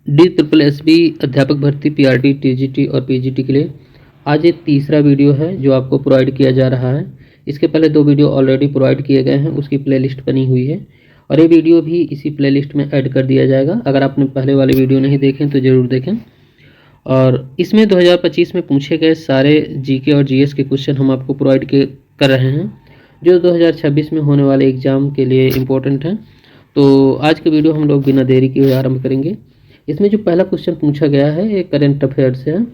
DSSB अध्यापक भर्ती PRT, TGT और PGT के लिए आज एक तीसरा वीडियो है जो आपको प्रोवाइड किया जा रहा है। इसके पहले 2 वीडियो ऑलरेडी प्रोवाइड किए गए हैं, उसकी प्लेलिस्ट बनी हुई है और ये वीडियो भी इसी प्लेलिस्ट में ऐड कर दिया जाएगा। अगर आपने पहले वाले वीडियो नहीं देखे तो ज़रूर देखें। और इसमें 2025 में पूछे गए सारे GK और GS के क्वेश्चन हम आपको प्रोवाइड कर रहे हैं जो 2026 में होने वाले एग्ज़ाम के लिए इम्पोर्टेंट हैं। तो आज के वीडियो हम लोग बिना देरी किए आरंभ करेंगे। इसमें जो पहला क्वेश्चन पूछा गया है ये करंट अफेयर से है।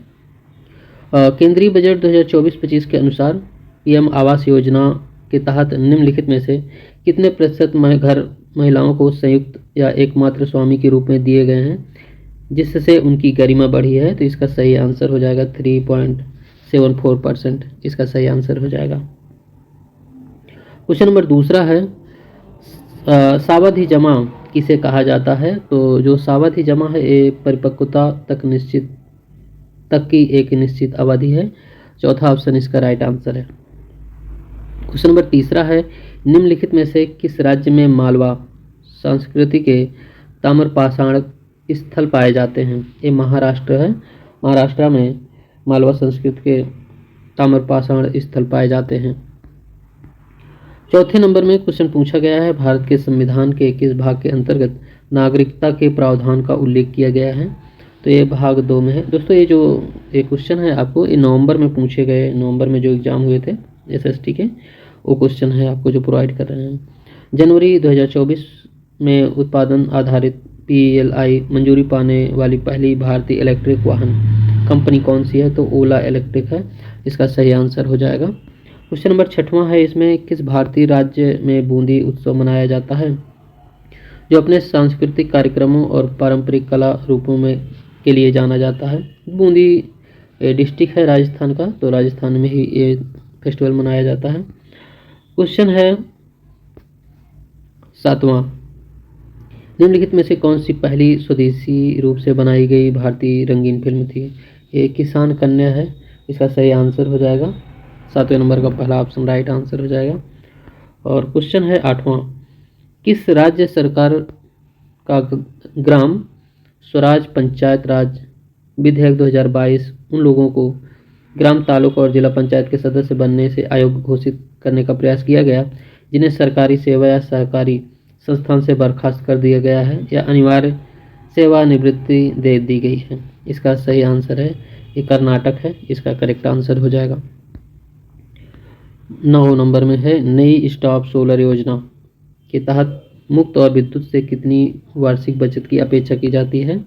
केंद्रीय बजट 2024-25 के अनुसार PM आवास योजना के तहत निम्नलिखित में से कितने प्रतिशत घर महिलाओं को संयुक्त या एकमात्र स्वामी के रूप में दिए गए हैं जिससे उनकी गरिमा बढ़ी है? तो इसका सही आंसर हो जाएगा 3.74%। इसका सही आंसर हो जाएगा। क्वेश्चन नंबर दूसरा है, सावधि जमा किसे कहा जाता है? तो जो सावधि जमा है ये परिपक्वता तक की एक निश्चित अवधि है। चौथा ऑप्शन इसका राइट आंसर है। क्वेश्चन नंबर तीसरा है, निम्नलिखित में से किस राज्य में मालवा संस्कृति के ताम्रपाषाण स्थल पाए जाते हैं? ये महाराष्ट्र है। महाराष्ट्र में मालवा संस्कृति के ताम्रपाषाण स्थल पाए जाते हैं। चौथे नंबर में क्वेश्चन पूछा गया है, भारत के संविधान के किस भाग के अंतर्गत नागरिकता के प्रावधान का उल्लेख किया गया है? तो ये भाग 2 में है। दोस्तों ये जो क्वेश्चन है आपको ये नवंबर में पूछे गए, नवंबर में जो एग्ज़ाम हुए थे SST के, वो क्वेश्चन है आपको जो प्रोवाइड कर रहे हैं। जनवरी 2024 में उत्पादन आधारित PLI मंजूरी पाने वाली पहली भारतीय इलेक्ट्रिक वाहन कंपनी कौन सी है? तो ओला इलेक्ट्रिक है। इसका सही आंसर हो जाएगा। क्वेश्चन नंबर 6वां है, इसमें किस भारतीय राज्य में बूंदी उत्सव मनाया जाता है जो अपने सांस्कृतिक कार्यक्रमों और पारंपरिक कला रूपों में के लिए जाना जाता है? बूंदी डिस्ट्रिक्ट है राजस्थान का, तो राजस्थान में ही ये फेस्टिवल मनाया जाता है। क्वेश्चन है 7वां, निम्नलिखित में से कौन सी पहली स्वदेशी रूप से बनाई गई भारतीय रंगीन फिल्म थी? ये किसान कन्या है। इसका सही आंसर हो जाएगा। 7वें नंबर का पहला ऑप्शन राइट आंसर हो जाएगा। और क्वेश्चन है 8वां, किस राज्य सरकार का ग्राम स्वराज पंचायत राज विधेयक 2022 उन लोगों को ग्राम तालुका और जिला पंचायत के सदस्य बनने से अयोग्य घोषित करने का प्रयास किया गया जिन्हें सरकारी सेवा या सहकारी संस्थान से बर्खास्त कर दिया गया है या अनिवार्य सेवानिवृत्ति दे दी गई है? इसका सही आंसर है ये कर्नाटक है। इसका करेक्ट आंसर हो जाएगा। 9 नंबर में है, नई स्टॉप सोलर योजना के तहत मुफ्त और विद्युत से कितनी वार्षिक बचत की अपेक्षा की जाती है?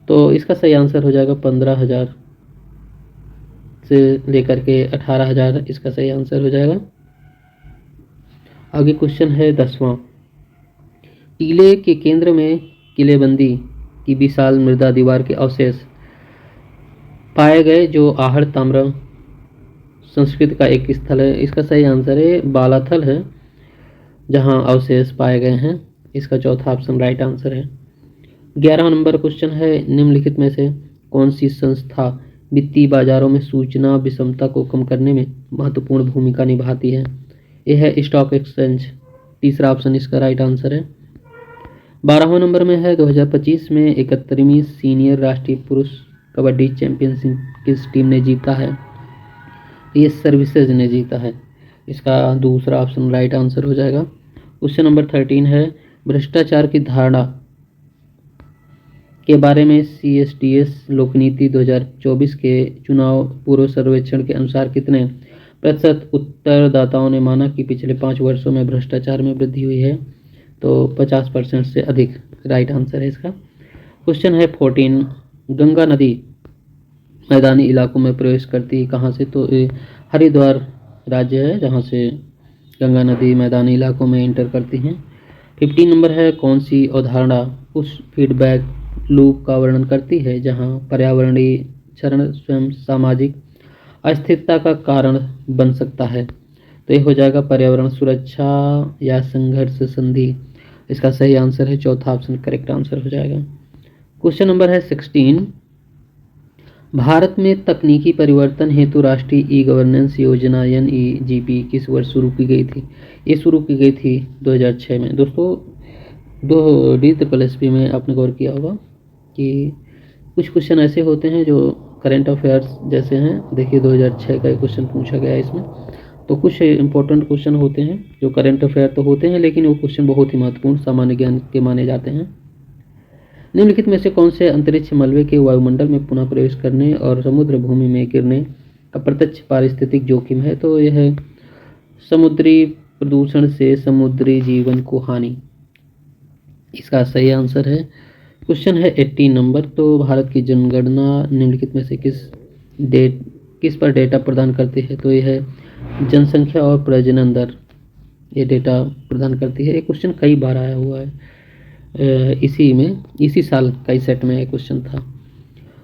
तो इसका सही आंसर हो जाएगा 15,000 से लेकर के 18,000। इसका सही आंसर हो जाएगा। आगे क्वेश्चन है 10वां, टीले के केंद्र में किलेबंदी की विशाल मृदा दीवार के अवशेष पाए गए जो आहड़ ताम्र संस्कृति का एक स्थल है। इसका सही आंसर है बालाथल है जहां अवशेष पाए गए हैं। इसका चौथा ऑप्शन राइट आंसर है। 11वां नंबर क्वेश्चन है, निम्नलिखित में से कौन सी संस्था वित्तीय बाजारों में सूचना विषमता को कम करने में महत्वपूर्ण भूमिका निभाती है? यह है स्टॉक एक्सचेंज। तीसरा ऑप्शन इसका राइट आंसर है। 12वां नंबर में है, 2025 में 71वीं सीनियर राष्ट्रीय पुरुष कबड्डी चैंपियनशिप किस टीम ने जीता है? ये सर्विसेज ने जीता है। इसका दूसरा ऑप्शन राइट आंसर हो जाएगा। क्वेश्चन नंबर 13 है, भ्रष्टाचार की धारणा के बारे में CSDS लोकनीति 2024 के चुनाव पूर्व सर्वेक्षण के अनुसार कितने प्रतिशत उत्तरदाताओं ने माना कि पिछले 5 वर्षों में भ्रष्टाचार में वृद्धि हुई है? तो 50% से अधिक राइट आंसर है इसका। क्वेश्चन है 14, गंगा नदी मैदानी इलाकों में प्रवेश करती कहाँ से? तो हरिद्वार राज्य है जहाँ से गंगा नदी मैदानी इलाकों में इंटर करती हैं। 15 नंबर है, कौन सी अवधारणा उस फीडबैक लूप का वर्णन करती है जहाँ पर्यावरणीय क्षरण स्वयं सामाजिक अस्थिरता का कारण बन सकता है? तो ये हो जाएगा पर्यावरण सुरक्षा या संघर्ष संधि। इसका सही आंसर है चौथा ऑप्शन करेक्ट आंसर हो जाएगा। क्वेश्चन नंबर है 16, भारत में तकनीकी परिवर्तन हेतु राष्ट्रीय ई-गवर्नेंस योजना NEGP किस वर्ष शुरू की गई थी? ये शुरू की गई थी 2006 में। दोस्तों DSSB में आपने गौर किया होगा कि कुछ क्वेश्चन ऐसे होते हैं जो करंट अफेयर्स जैसे हैं। देखिए 2006 का एक क्वेश्चन पूछा गया है इसमें। तो कुछ इंपॉर्टेंट क्वेश्चन होते हैं जो करंट अफेयर तो होते हैं, लेकिन वो क्वेश्चन बहुत ही महत्वपूर्ण सामान्य ज्ञान के माने जाते हैं। निम्नलिखित में से कौन से अंतरिक्ष मलबे के वायुमंडल में पुनः प्रवेश करने और समुद्र भूमि में गिरने का प्रत्यक्ष पारिस्थितिक जोखिम है? तो यह है समुद्री प्रदूषण से समुद्री जीवन को हानि। इसका सही आंसर है। क्वेश्चन है 18 नंबर। तो भारत की जनगणना निम्नलिखित में से किस पर डेटा प्रदान करती है? तो यह है जनसंख्या और प्रजनन दर, ये डेटा प्रदान करती है। ये क्वेश्चन कई बार आया हुआ है, इसी साल कई सेट में एक क्वेश्चन था।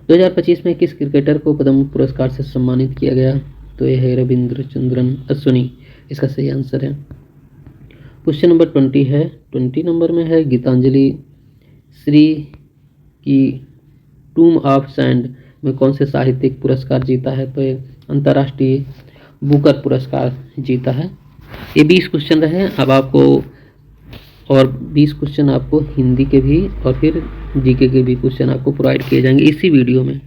2025 में किस क्रिकेटर को पद्म पुरस्कार से सम्मानित किया गया? तो यह है रविंद्रचंद्रन अश्विनी। इसका सही आंसर है। क्वेश्चन नंबर 20 है। 20 नंबर में है गीतांजलि श्री की टूम ऑफ सैंड में कौन से साहित्यिक पुरस्कार जीता है? तो ये अंतर्राष्ट्रीय बुकर पुरस्कार जीता है। ये 20 क्वेश्चन रहे। अब आपको और 20 क्वेश्चन आपको हिंदी के भी और फिर जीके के भी क्वेश्चन आपको प्रोवाइड किए जाएंगे इसी वीडियो में।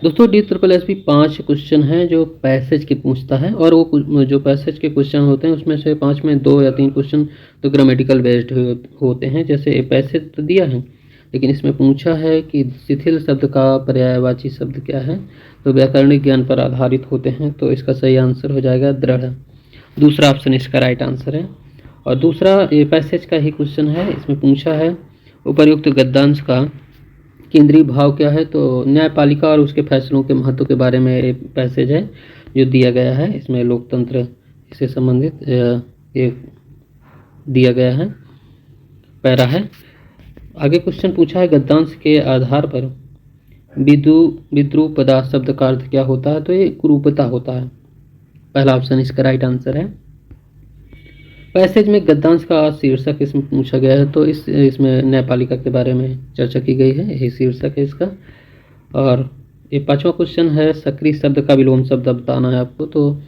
दोस्तों DSSS 5 क्वेश्चन हैं जो पैसेज के पूछता है, और वो जो पैसेज के क्वेश्चन होते हैं उसमें से 5 में 2 या 3 क्वेश्चन तो ग्रामेटिकल बेस्ड होते हैं। जैसे पैसेज तो दिया है, लेकिन इसमें पूछा है कि शिथिल शब्द का पर्यायवाची शब्द क्या है? तो व्याकरणिक ज्ञान पर आधारित होते हैं। तो इसका सही आंसर हो जाएगा दृढ़। दूसरा ऑप्शन इसका राइट आंसर है। और दूसरा ये पैसेज का ही क्वेश्चन है। इसमें पूछा है उपर्युक्त गद्यांश का केंद्रीय भाव क्या है? तो न्यायपालिका और उसके फैसलों के महत्व के बारे में ये पैसेज है जो दिया गया है। इसमें लोकतंत्र से संबंधित ये दिया गया है, पैरा है। आगे क्वेश्चन पूछा है गद्यांश के आधार पर विद्रूपदा शब्द का अर्थ क्या होता है? तो ये कुरूपता होता है। पहला ऑप्शन इसका राइट आंसर है। पैसेज में गद्यांश का शीर्षक इसमें पूछा गया है, तो इसमें न्यायपालिका के बारे में चर्चा की गई है, यही शीर्षक है इसका। और ये 5वां क्वेश्चन है सक्रिय शब्द का विलोम शब्द बताना है आपको, तो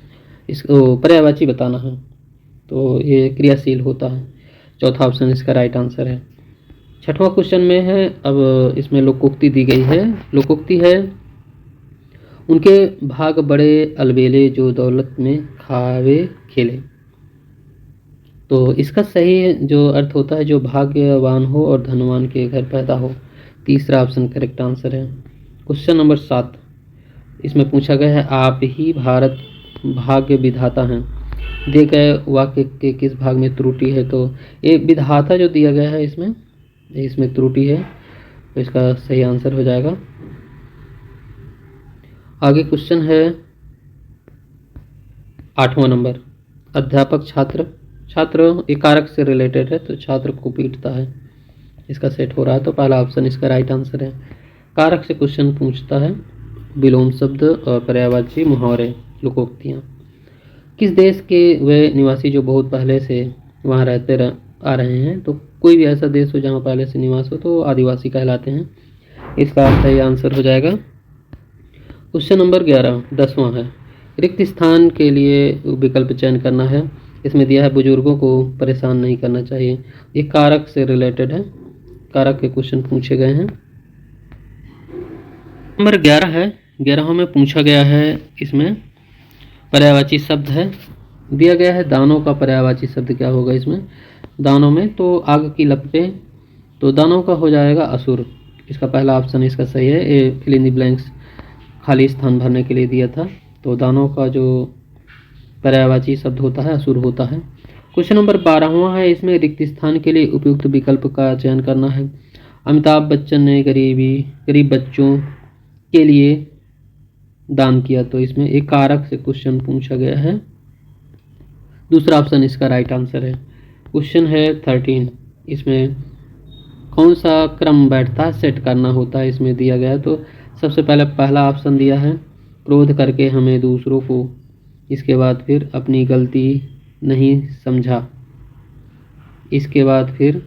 इसको पर्यायवाची बताना है, तो ये क्रियाशील होता है। चौथा ऑप्शन इसका राइट आंसर है। 6वां क्वेश्चन में है, अब इसमें लोकोक्ति दी गई है। लोकोक्ति है उनके भाग बड़े अलबेले जो दौलत में खावे खेले। तो इसका सही जो अर्थ होता है जो भाग्यवान हो और धनवान के घर पैदा हो। तीसरा ऑप्शन करेक्ट आंसर है। क्वेश्चन नंबर 7 इसमें पूछा गया है आप ही भारत भाग्य विधाता हैं, दिए गए वाक्य के किस भाग में त्रुटि है? तो ये विधाता जो दिया गया है इसमें त्रुटि है, तो इसका सही आंसर हो जाएगा। आगे क्वेश्चन है 8वां नंबर। अध्यापक छात्र एक कारक से रिलेटेड है, तो छात्र को पीटता है, इसका सेट हो रहा है। तो पहला ऑप्शन इसका राइट आंसर है। कारक से क्वेश्चन पूछता है, विलोम शब्द और पर्यायवाची मुहावरे लोकोक्तियाँ। किस देश के वे निवासी जो बहुत पहले से वहाँ रहते आ रहे हैं? तो कोई भी ऐसा देश हो जहाँ पहले से निवास हो तो आदिवासी कहलाते हैं, इसका सही आंसर हो जाएगा। क्वेश्चन नंबर 11 10वां है। रिक्त स्थान के लिए विकल्प चयन करना है। इसमें दिया है बुजुर्गों को परेशान नहीं करना चाहिए। ये कारक से रिलेटेड है, कारक के क्वेश्चन पूछे गए हैं। नंबर 11 है। 11वां में पूछा गया है, इसमें पर्यायवाची शब्द है, दिया गया है दानों का पर्यायवाची शब्द क्या होगा इसमें? दानों में तो आग की लपटें, तो दानों का हो जाएगा असुर। इसका पहला ऑप्शन इसका सही है। ये फिल इन द ब्लैंक्स खाली स्थान भरने के लिए दिया था। तो दानों का जो पर्यायवाची शब्द होता है असुर होता है। क्वेश्चन नंबर 12वां है। इसमें रिक्त स्थान के लिए उपयुक्त विकल्प का चयन करना है। अमिताभ बच्चन ने गरीब बच्चों के लिए दान किया, तो इसमें एक कारक से क्वेश्चन पूछा गया है। दूसरा ऑप्शन इसका राइट आंसर है। क्वेश्चन है 13। इसमें कौन सा क्रम बैठता है सेट करना होता है इसमें दिया गया है। तो सबसे पहले पहला ऑप्शन दिया है क्रोध करके हमें दूसरों को, इसके बाद फिर अपनी गलती नहीं समझा, इसके बाद फिर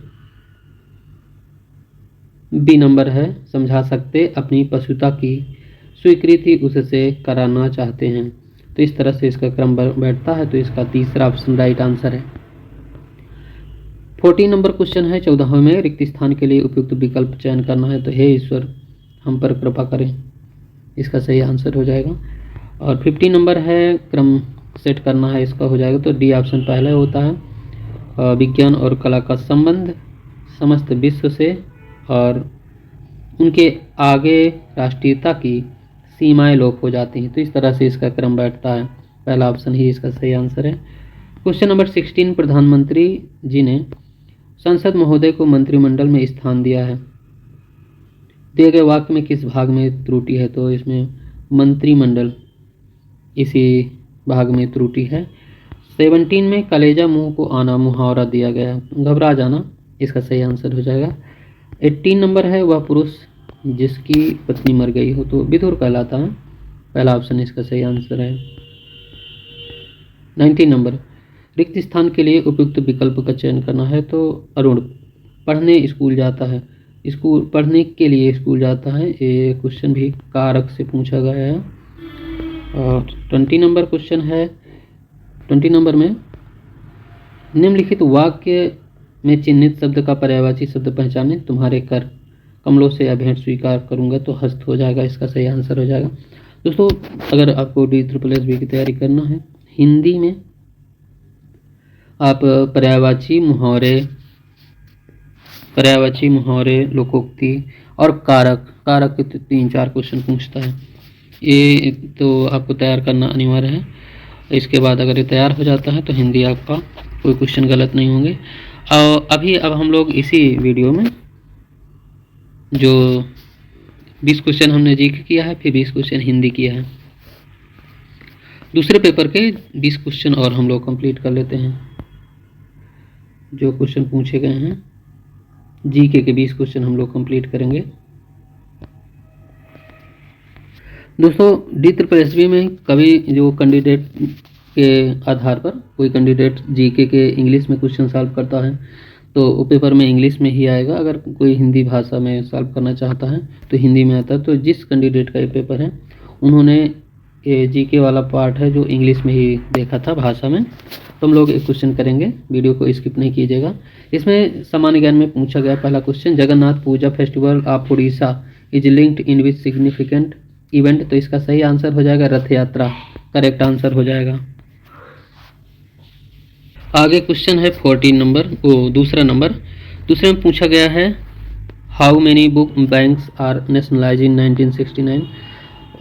बी नंबर है समझा सकते अपनी पशुता की स्वीकृति उससे कराना चाहते हैं। तो इस तरह से इसका क्रम बैठता है, तो इसका तीसरा ऑप्शन राइट आंसर है। 14 नंबर क्वेश्चन है 14वें में, रिक्त स्थान के लिए उपयुक्त विकल्प चयन करना है। तो हे ईश्वर हम पर कृपा करें, इसका सही आंसर हो जाएगा। और 15 नंबर है क्रम सेट करना है, इसका हो जाएगा। तो डी ऑप्शन पहले होता है। विज्ञान और कला का संबंध समस्त विश्व से और उनके आगे राष्ट्रीयता की सीमाएं लोप हो जाती हैं। तो इस तरह से इसका क्रम बैठता है। पहला ऑप्शन ही इसका सही आंसर है। क्वेश्चन नंबर 16, प्रधानमंत्री जी ने संसद महोदय को मंत्रिमंडल में स्थान दिया है। दिए गए वाक्य में किस भाग में त्रुटि है? तो इसमें मंत्रिमंडल इसी भाग में त्रुटि है। 17 में कलेजा मुंह को आना मुहावरा दिया गया है, घबरा जाना, इसका सही आंसर हो जाएगा। 18 नंबर है वह पुरुष जिसकी पत्नी मर गई हो, तो विधुर कहलाता है। पहला ऑप्शन इसका सही आंसर है। 19 नंबर, रिक्त स्थान के लिए उपयुक्त विकल्प का चयन करना है। तो अरुण पढ़ने स्कूल जाता है, स्कूल पढ़ने के लिए स्कूल जाता है, ये क्वेश्चन भी कारक से पूछा गया है। और 20 नंबर क्वेश्चन है, 20 नंबर में निम्नलिखित वाक्य में चिन्हित शब्द का पर्यायवाची शब्द पहचाने। तुम्हारे कर कमलों से यह भेंट स्वीकार करूंगा, तो हस्त हो जाएगा, इसका सही आंसर हो जाएगा। दोस्तों अगर आपको DSSB की तैयारी करना है, हिंदी में आप पर्यायवाची मुहावरे, लोकोक्ति और कारक के 3-4 क्वेश्चन पूछता है। ये तो आपको तैयार करना अनिवार्य है। इसके बाद अगर ये तैयार हो जाता है तो हिंदी आपका कोई क्वेश्चन गलत नहीं होंगे। अब हम लोग इसी वीडियो में जो 20 क्वेश्चन हमने जीके किया है, फिर 20 क्वेश्चन हिंदी किया है, दूसरे पेपर के 20 क्वेश्चन और हम लोग कंप्लीट कर लेते हैं। जो क्वेश्चन पूछे गए हैं जीके के 20 क्वेश्चन हम लोग कंप्लीट करेंगे। दोस्तों DSSB में कभी जो कैंडिडेट के आधार पर कोई कैंडिडेट जीके के इंग्लिश में क्वेश्चन सॉल्व करता है तो वो पेपर में इंग्लिश में ही आएगा। अगर कोई हिंदी भाषा में सॉल्व करना चाहता है तो हिंदी में आता है। तो जिस कैंडिडेट का ये पेपर है उन्होंने ये जीके वाला पार्ट है जो इंग्लिश में ही देखा था भाषा में, तो हम लोग एक क्वेश्चन करेंगे, वीडियो को स्किप नहीं कीजिएगा। इसमें सामान्य ज्ञान में पूछा गया पहला question, Jagannath Puja festival of Orissa is linked in which significant event. तो इसका सही आंसर हो जाएगा रथ यात्रा, करेक्ट आंसर हो जाएगा। आगे क्वेश्चन है 14 नंबर, दूसरे में पूछा गया है how many book banks are nationalise in 1969।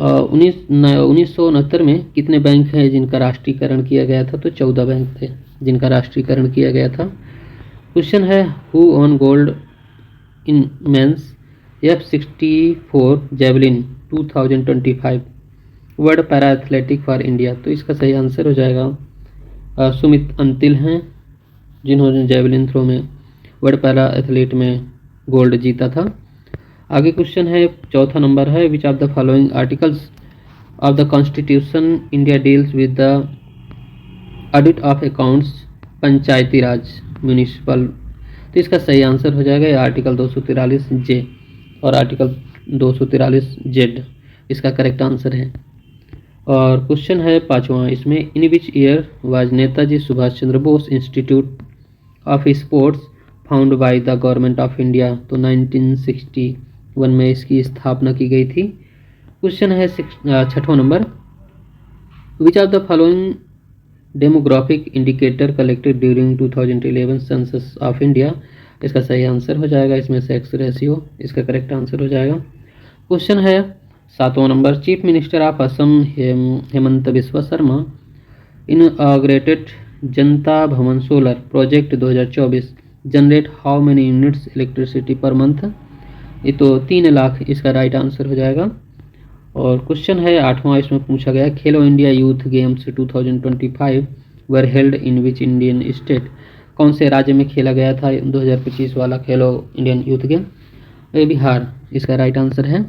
1969 में कितने बैंक हैं जिनका राष्ट्रीयकरण किया गया था? तो 14 बैंक थे जिनका राष्ट्रीयकरण किया गया था। क्वेश्चन है who won gold in men's F64 javelin 2025 world para athletic for India. तो इसका सही आंसर हो जाएगा सुमित अंतिल हैं जिन्होंने जेवलिन थ्रो में वर्ल्ड पैरा एथलीट में गोल्ड जीता था। आगे क्वेश्चन है चौथा नंबर है, which of the following articles of the constitution India deals with the audit of accounts Panchayati Raj municipal. तो इसका सही आंसर हो जाएगा आर्टिकल 243 जे और आर्टिकल 243 जेड, इसका करेक्ट आंसर है। और क्वेश्चन है पांचवा इसमें, in which year was Netaji Subhash Chandra Bose institute of sports found by the government of India. तो 1961 में इसकी स्थापना की गई थी। क्वेश्चन है छठवां number, which of the following demographic indicator collected during 2011 census of India. इसका सही आंसर हो जाएगा इसमें सेक्स रेशियो, इसका करेक्ट आंसर हो जाएगा। क्वेश्चन है सातवां number, chief minister of Assam Hemant Biswa Sharma inaugurated जनता भवन solar project 2024 generate how many units electricity per month. ये तो 3 लाख इसका राइट आंसर हो जाएगा। और क्वेश्चन है आठवां, इसमें पूछा गया खेलो India youth games 2025 were held in which Indian state. कौन से राज्य में खेला गया था 2025 वाला खेलो इंडियन यूथ गेम? ये बिहार, इसका राइट आंसर है।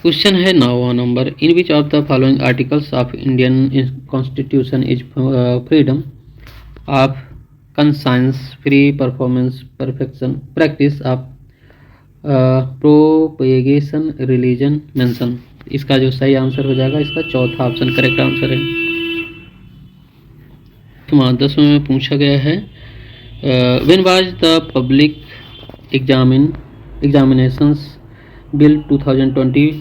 क्वेश्चन है 9वां number, in which of the following articles of Indian constitution is freedom of conscience free performance perfection practice of propagation religion mention. इसका जो सही आंसर हो जाएगा इसका चौथा ऑप्शन करेक्ट आंसर है। 10वें में पूछा गया है when was the public examinations bill 2024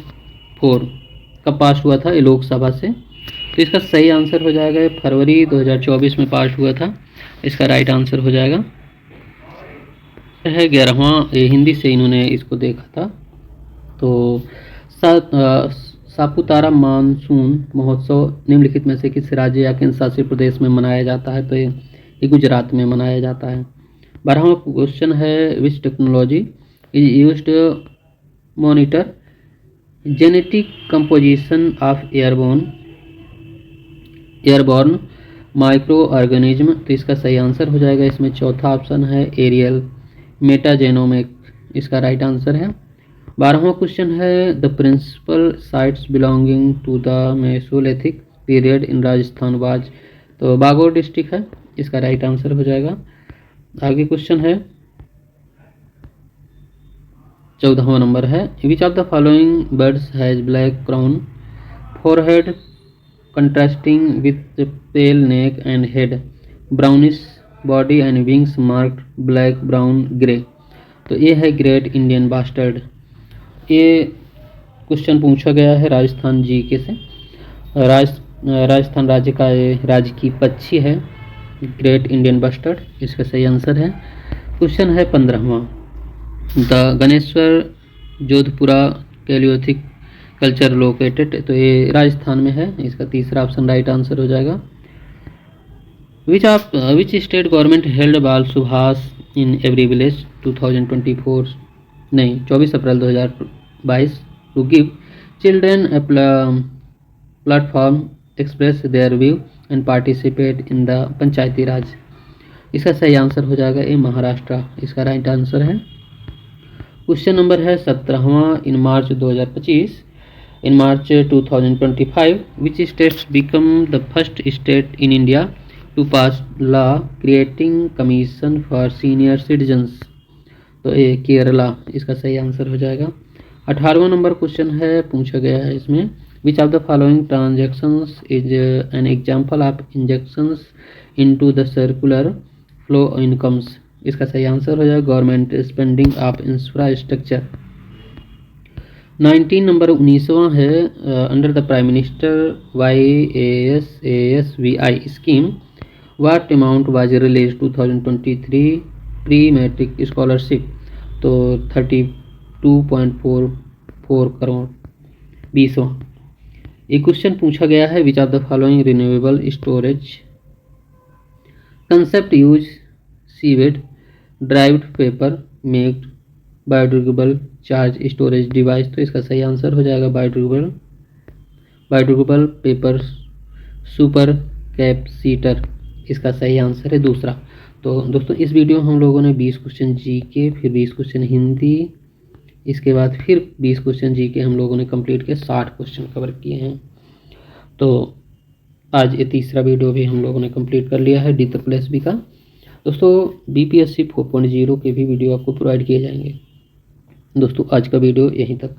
कब पास हुआ था ये लोकसभा से? तो इसका सही आंसर हो जाएगा फरवरी 2024 में पास हुआ था। इसका राइट आंसर हो जाएगा है 11वां, हिंदी से इन्होंने इसको देखा था। तो सापुतारा मानसून महोत्सव निम्नलिखित में से किस राज्य या केंद्र शासित प्रदेश में मनाया जाता है? तो ये गुजरात में मनाया जाता है। 12वां क्वेश्चन है विच technology is used monitor genetic composition of airborne micro organism? तो इसका सही आंसर हो जाएगा इसमें चौथा ऑप्शन है एरियल मेटाजेनोमिक, इसका राइट आंसर है। 12वां क्वेश्चन है the principal sites belonging to the Mesolithic period in Rajasthan was? तो बागोर डिस्ट्रिक्ट है, इसका राइट आंसर हो जाएगा। आगे क्वेश्चन है 14वां नंबर है which of the following birds has black crown forehead contrasting with pale neck and head brownish body and wings marked black brown grey? तो ये है ग्रेट इंडियन बास्टर्ड। ये क्वेश्चन पूछा गया है राजस्थान जीके से। राजस्थान राज्य का ये राजकीय पक्षी है ग्रेट इंडियन बास्टर्ड, इसका सही आंसर है। क्वेश्चन है 15वां the Ganeshwar Jodhpura chalcolithic culture located? तो ये राजस्थान में है, इसका तीसरा ऑप्शन राइट आंसर हो जाएगा। विच स्टेट गवर्नमेंट हेल्ड बाल सुभाष इन एवरी विलेज 2024 नहीं 24 April 2022 to give children a platform express their view and participate in the panchayati raj? इसका सही आंसर हो जाएगा ये महाराष्ट्र, इसका राइट आंसर है। क्वेश्चन नंबर है 17वां in March 2025 in March 2025 which states become the first state in India to pass law creating commission for senior citizens? तो ये केरला, इसका सही आंसर हो जाएगा। 18वां नंबर क्वेश्चन है पूछा गया है इसमें which of the following transactions is an example of injections into the circular flow incomes? इसका सही आंसर हो जाएगा government spending of infrastructure. 19 number 19वां है under the prime minister YASASVI scheme what amount was release 2023 pre matric scholarship? तो 32.44 करोड़। 20वां एक question पूछा गया है which of the following renewable storage concept use seaweed derived paper made biodegradable charge storage device? तो इसका सही आंसर हो जाएगा बायोडिग्रेडेबल पेपर सुपर कैपेसिटर, इसका सही आंसर है दूसरा। तो दोस्तों इस वीडियो में हम लोगों ने 20 क्वेश्चन जीके, फिर 20 क्वेश्चन हिंदी, इसके बाद फिर 20 क्वेश्चन जीके हम लोगों ने कंप्लीट किए, 60 क्वेश्चन कवर किए हैं। तो आज ये तीसरा वीडियो भी हम लोगों ने कंप्लीट कर लिया है D+B का। दोस्तों BPSC 4.0 के भी वीडियो आपको प्रोवाइड किए जाएंगे। दोस्तों आज का वीडियो यहीं तक।